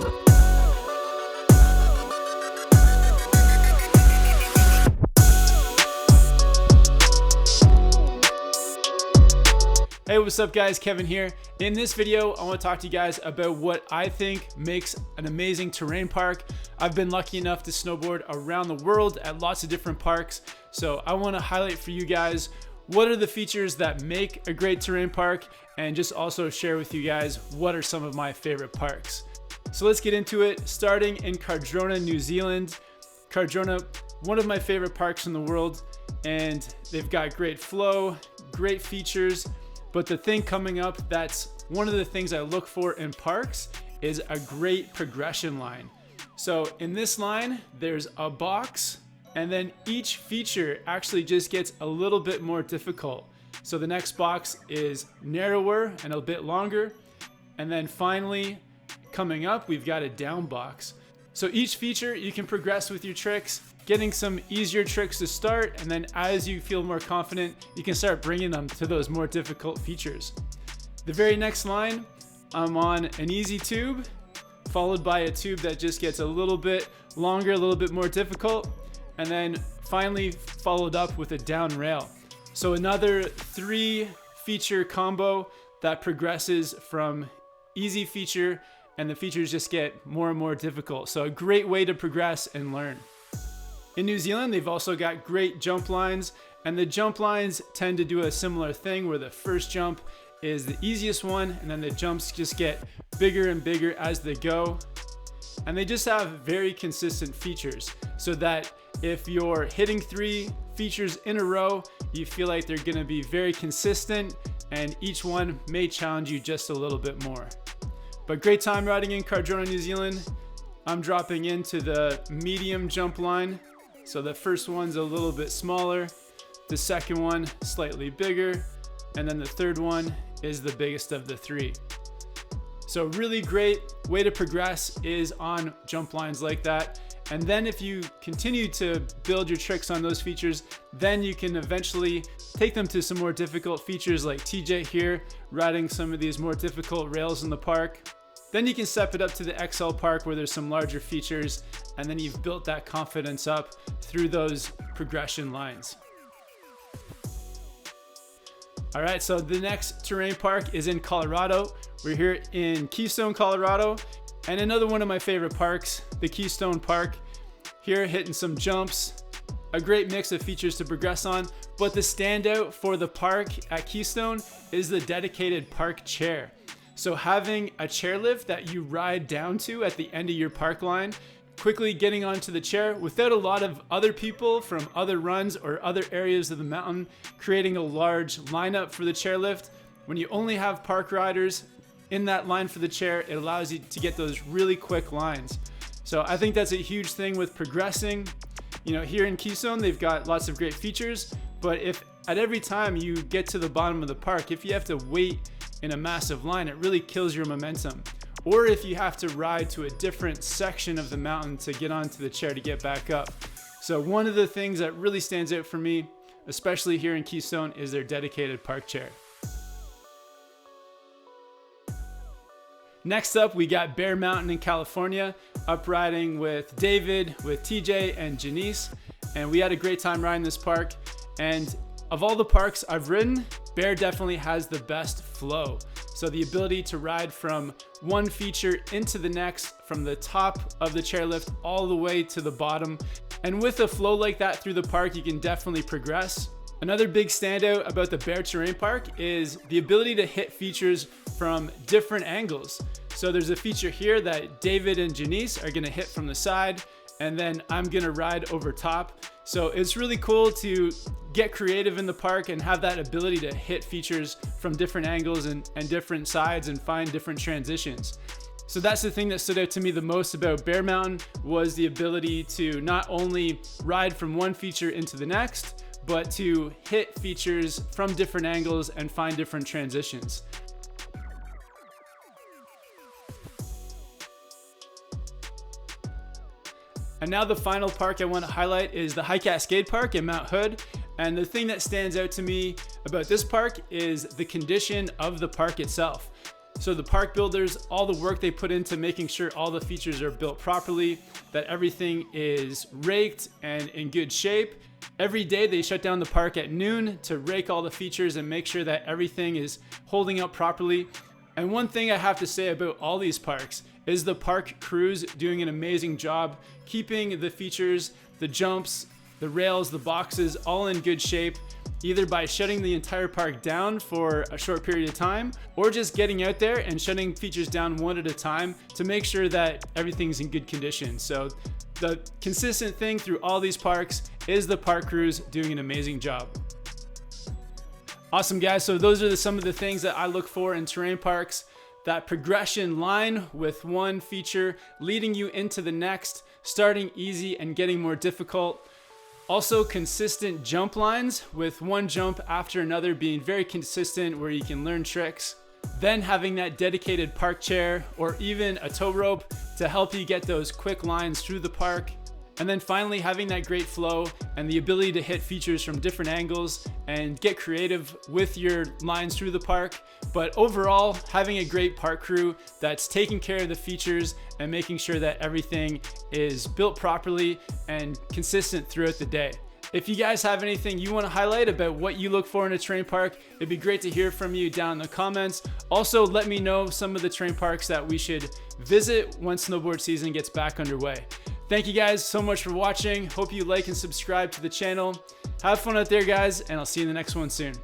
Hey, what's up guys, Kevin here. In this video, I want to talk to you guys about what I think makes an amazing terrain park. I've been lucky enough to snowboard around the world at lots of different parks. So I want to highlight for you guys what are the features that make a great terrain park, and just also share with you guys what are some of my favorite parks. So let's get into it, starting in Cardrona, New Zealand. Cardrona, one of my favorite parks in the world, and they've got great flow, great features. But the thing coming up, that's one of the things I look for in parks, is a great progression line. So in this line, there's a box, and then each feature actually just gets a little bit more difficult. So the next box is narrower and a bit longer. And then finally, coming up, we've got a down box. So each feature you can progress with your tricks, getting some easier tricks to start, and then as you feel more confident, you can start bringing them to those more difficult features. The very next line, I'm on an easy tube, followed by a tube that just gets a little bit longer, a little bit more difficult, and then finally followed up with a down rail. So another 3 feature combo that progresses from easy feature, and the features just get more and more difficult. So a great way to progress and learn. In New Zealand, they've also got great jump lines, and the jump lines tend to do a similar thing where the first jump is the easiest one, and then the jumps just get bigger and bigger as they go. And they just have very consistent features, so that if you're hitting 3 features in a row, you feel like they're gonna be very consistent, and each one may challenge you just a little bit more. But great time riding in Cardrona, New Zealand. I'm dropping into the medium jump line. So the first one's a little bit smaller, the second one slightly bigger, and then the third one is the biggest of the 3. So really great way to progress is on jump lines like that. And then if you continue to build your tricks on those features, then you can eventually take them to some more difficult features like TJ here, riding some of these more difficult rails in the park. Then you can step it up to the XL park where there's some larger features, and then you've built that confidence up through those progression lines. All right, so the next terrain park is in Colorado. We're here in Keystone, Colorado, and another one of my favorite parks, the Keystone Park. Here hitting some jumps, a great mix of features to progress on, but the standout for the park at Keystone is the dedicated park chair. So having a chairlift that you ride down to at the end of your park line, quickly getting onto the chair without a lot of other people from other runs or other areas of the mountain, creating a large lineup for the chairlift. When you only have park riders in that line for the chair, it allows you to get those really quick lines. So I think that's a huge thing with progressing. You know, here in Keystone, they've got lots of great features, but if at every time you get to the bottom of the park, if you have to wait in a massive line, it really kills your momentum. Or if you have to ride to a different section of the mountain to get onto the chair to get back up. So one of the things that really stands out for me, especially here in Keystone, is their dedicated park chair. Next up, we got Bear Mountain in California, up riding with David, with TJ and Janice. And we had a great time riding this park. And of all the parks I've ridden, Bear definitely has the best flow. So the ability to ride from one feature into the next, from the top of the chairlift all the way to the bottom. And with a flow like that through the park, you can definitely progress. Another big standout about the Bear Terrain Park is the ability to hit features from different angles. So there's a feature here that David and Janice are gonna hit from the side, and then I'm gonna ride over top. So it's really cool to get creative in the park and have that ability to hit features from different angles and different sides and find different transitions. So that's the thing that stood out to me the most about Bear Mountain, was the ability to not only ride from one feature into the next, but to hit features from different angles and find different transitions. And now the final park I want to highlight is the High Cascade Park in Mount Hood. And the thing that stands out to me about this park is the condition of the park itself. So the park builders, all the work they put into making sure all the features are built properly, that everything is raked and in good shape. Every day they shut down the park at noon to rake all the features and make sure that everything is holding up properly. And one thing I have to say about all these parks is the park crews doing an amazing job keeping the features, the jumps, the rails, the boxes all in good shape, either by shutting the entire park down for a short period of time or just getting out there and shutting features down one at a time to make sure that everything's in good condition. So the consistent thing through all these parks is the park crews doing an amazing job. Awesome, guys. So those are some of the things that I look for in terrain parks. That progression line with one feature leading you into the next, starting easy and getting more difficult. Also consistent jump lines with one jump after another being very consistent where you can learn tricks. Then having that dedicated park chair or even a tow rope to help you get those quick lines through the park. And then finally having that great flow and the ability to hit features from different angles and get creative with your lines through the park. But overall, having a great park crew that's taking care of the features and making sure that everything is built properly and consistent throughout the day. If you guys have anything you want to highlight about what you look for in a terrain park, it'd be great to hear from you down in the comments. Also, let me know some of the terrain parks that we should visit once snowboard season gets back underway. Thank you guys so much for watching. Hope you like and subscribe to the channel. Have fun out there, guys, and I'll see you in the next one soon.